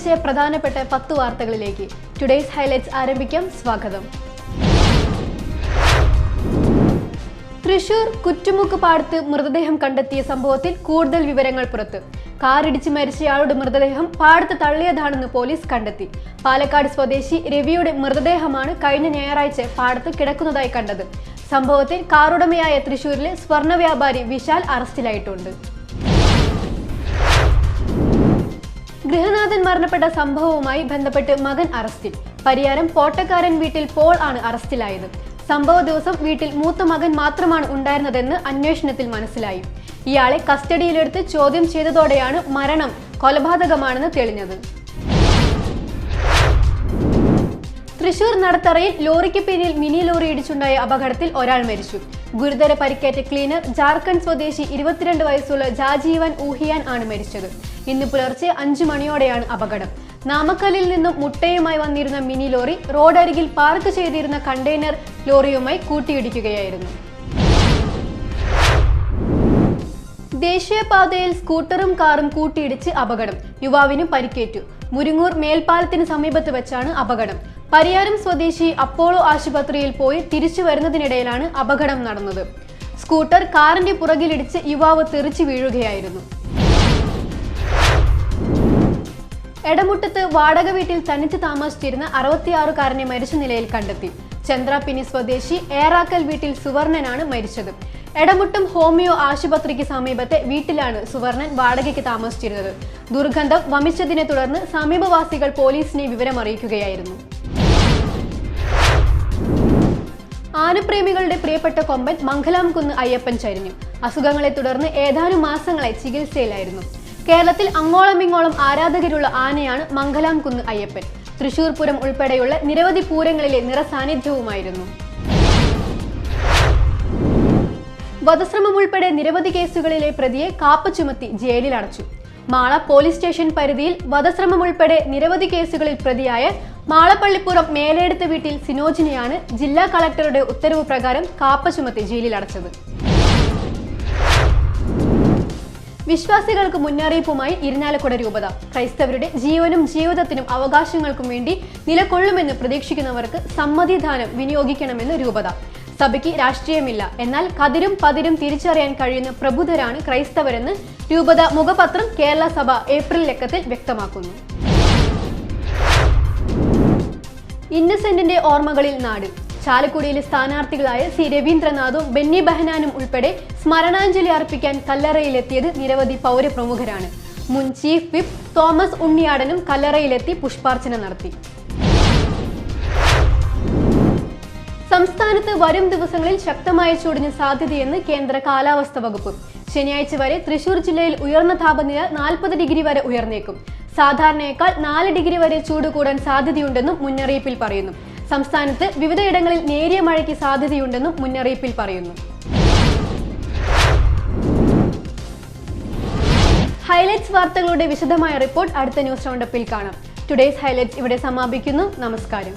വെള്ളിയാഴ്ച പ്രധാനപ്പെട്ട 10 വാർത്തകളിലേക്ക് ടുഡേയ്സ് ഹൈലൈറ്റ്സ് ആരംഭിക്കാം. സ്വാഗതം. തൃശൂർ കുറ്റുമുക്ക് പാടത്ത് മൃതദേഹം കണ്ടെത്തിയ സംഭവത്തിൽ കൂടുതൽ വിവരങ്ങൾ പുറത്ത്. കാറിടിച്ച് മരിച്ചയാളുടെ മൃതദേഹം പാടത്ത് തള്ളിയതാണെന്ന് പോലീസ് കണ്ടെത്തി. പാലക്കാട് സ്വദേശി രവിയുടെ മൃതദേഹമാണ് കഴിഞ്ഞ ഞായറാഴ്ച പാടത്ത് കിടക്കുന്നതായി കണ്ടത്. സംഭവത്തിൽ കാറുടമയായ തൃശൂരിലെ സ്വർണ്ണ വ്യാപാരി വിശാൽ അറസ്റ്റിലായിട്ടുണ്ട്. ഗൃഹനാഥൻ മരണപ്പെട്ട സംഭവവുമായി ബന്ധപ്പെട്ട് മകൻ അറസ്റ്റിൽ. പരിയാരം പോട്ടക്കാരൻ വീട്ടിൽ പോൾ ആണ് അറസ്റ്റിലായത്. സംഭവ ദിവസം വീട്ടിൽ മൂത്ത മകൻ മാത്രമാണ് ഉണ്ടായിരുന്നതെന്ന് അന്വേഷണത്തിൽ മനസ്സിലായി. ഇയാളെ കസ്റ്റഡിയിലെടുത്ത് ചോദ്യം ചെയ്തതോടെയാണ് മരണം കൊലപാതകമാണെന്ന് തെളിഞ്ഞത്. തൃശൂർ നടത്തറയിൽ ലോറിക്ക് പിന്നിൽ മിനി ലോറി ഇടിച്ചുണ്ടായ അപകടത്തിൽ ഒരാൾ മരിച്ചു. ഗുരുതര പരിക്കേറ്റ ക്ലീനർ ജാർഖണ്ഡ് സ്വദേശി 22 വയസ്സുള്ള ജാജീവൻ ഊഹിയാൻ ആണ് മരിച്ചത്. ഇന്ന് പുലർച്ചെ 5 മണിയോടെയാണ് അപകടം. നാമക്കലിൽ നിന്നും മുട്ടയുമായി വന്നിരുന്ന മിനി ലോറി റോഡരികിൽ പാർക്ക് ചെയ്തിരുന്ന കണ്ടെയ്നർ ലോറിയുമായി കൂട്ടിയിടിക്കുകയായിരുന്നു. ദേശീയപാതയിൽ സ്കൂട്ടറും കാറും കൂട്ടിയിടിച്ച് അപകടം. യുവാവിന് പരിക്കേറ്റു. മുരിങ്ങൂർ മേൽപ്പാലത്തിന് സമീപത്ത് വെച്ചാണ് അപകടം. പരിയാരം സ്വദേശി അപ്പോളോ ആശുപത്രിയിൽ പോയി തിരിച്ചു വരുന്നതിനിടയിലാണ് അപകടം നടന്നത്. സ്കൂട്ടർ കാറിന്റെ പുറകിലിടിച്ച് യുവാവ് തെറിച്ചു വീഴുകയായിരുന്നു. എടമുട്ടത്ത് വാടക വീട്ടിൽ തനിച്ച് താമസിച്ചിരുന്ന 66-കാരനെ മരിച്ച നിലയിൽ കണ്ടെത്തി. ചന്ദ്രാപിനി സ്വദേശി ഏറാക്കൽ വീട്ടിൽ സുവർണനാണ് മരിച്ചത്. എടമുട്ടം ഹോമിയോ ആശുപത്രിക്ക് സമീപത്തെ വീട്ടിലാണ് സുവർണൻ വാടകയ്ക്ക് താമസിച്ചിരുന്നത്. ദുർഗന്ധം വമിച്ചതിനെ തുടർന്ന് സമീപവാസികൾ പോലീസിനെ വിവരമറിയിക്കുകയായിരുന്നു. ആനപ്രേമികളുടെ പ്രിയപ്പെട്ട കൊമ്പൻ മംഗലാംകുന്ന് അയ്യപ്പൻ ചരിഞ്ഞു. അസുഖങ്ങളെ തുടർന്ന് ഏതാനും മാസങ്ങളായി ചികിത്സയിലായിരുന്നു. കേരളത്തിൽ അങ്ങോളമിങ്ങോളം ആരാധകരുള്ള ആനയാണ് മംഗലാംകുന്ന് അയ്യപ്പൻ. തൃശൂർ പൂരം ഉൾപ്പെടെയുള്ള നിരവധി പൂരങ്ങളിലെ നിറസാന്നിധ്യവുമായിരുന്നു. വധശ്രമം ഉൾപ്പെടെ നിരവധി കേസുകളിലെ പ്രതിയെ കാപ്പ ചുമത്തി ജയിലിൽ അടച്ചു. മാള പോലീസ് സ്റ്റേഷൻ പരിധിയിൽ വധശ്രമം ഉൾപ്പെടെ നിരവധി കേസുകളിൽ പ്രതിയായ മാളപ്പള്ളിപ്പുറം മേലെടുത്ത വീട്ടിൽ സിനോജിനെയാണ് ജില്ലാ കളക്ടറുടെ ഉത്തരവ് പ്രകാരം കാപ്പ ചുമത്തി ജയിലിൽ അടച്ചത്. വിശ്വാസികൾക്ക് മുന്നറിയിപ്പുമായി ഇരിഞ്ഞാലക്കുട രൂപത. ക്രൈസ്തവരുടെ ജീവനും ജീവിതത്തിനും അവകാശങ്ങൾക്കും വേണ്ടി നിലകൊള്ളുമെന്ന് പ്രതീക്ഷിക്കുന്നവർക്ക് സമ്മതിദാനം വിനിയോഗിക്കണമെന്ന് രൂപത. സഭയ്ക്ക് രാഷ്ട്രീയമില്ല, എന്നാൽ കതിരും പതിരും തിരിച്ചറിയാൻ കഴിയുന്ന പ്രബുദ്ധരാണ് ക്രൈസ്തവരെന്ന് രൂപത മുഖപത്രം കേരള സഭ ഏപ്രിൽ ലക്കത്തിൽ വ്യക്തമാക്കുന്നു. ഇന്നസെന്റിന്റെ ഓർമ്മകളിൽ നാട്. ചാലക്കുടിയിലെ സ്ഥാനാർത്ഥികളായ സി രവീന്ദ്രനാഥും ബെന്നി ബെഹനാനും ഉൾപ്പെടെ സ്മരണാഞ്ജലി അർപ്പിക്കാൻ കല്ലറയിലെത്തിയത് നിരവധി പൗരപ്രമുഖരാണ്. മുൻ ചീഫ് വിപ്പ് തോമസ് ഉണ്ണിയാടനും കല്ലറയിലെത്തി പുഷ്പാർച്ചന നടത്തി. സംസ്ഥാനത്ത് വരും ദിവസങ്ങളിൽ ശക്തമായ ചൂടിന് സാധ്യതയെന്ന് കേന്ദ്ര കാലാവസ്ഥാ വകുപ്പ്. ശനിയാഴ്ച വരെ തൃശൂർ ജില്ലയിൽ ഉയർന്ന താപനില 40 ഡിഗ്രി വരെ ഉയർന്നേക്കും. സാധാരണയേക്കാൾ 4 ഡിഗ്രി വരെ ചൂട് കൂടാൻ സാധ്യതയുണ്ടെന്നും മുന്നറിയിപ്പിൽ പറയുന്നു. സംസ്ഥാനത്ത് വിവിധയിടങ്ങളിൽ നേരിയ മഴയ്ക്ക് സാധ്യതയുണ്ടെന്നും മുന്നറിയിപ്പിൽ പറയുന്നു. ഹൈലൈറ്റ്സ് വാർത്തകളുടെ വിശദമായ റിപ്പോർട്ട് അടുത്ത ന്യൂസ് റൗണ്ടപ്പിൽ കാണാം. ടുഡേയ്സ് ഹൈലൈറ്റ്സ് ഇവിടെ സമാപിക്കുന്നു. നമസ്കാരം.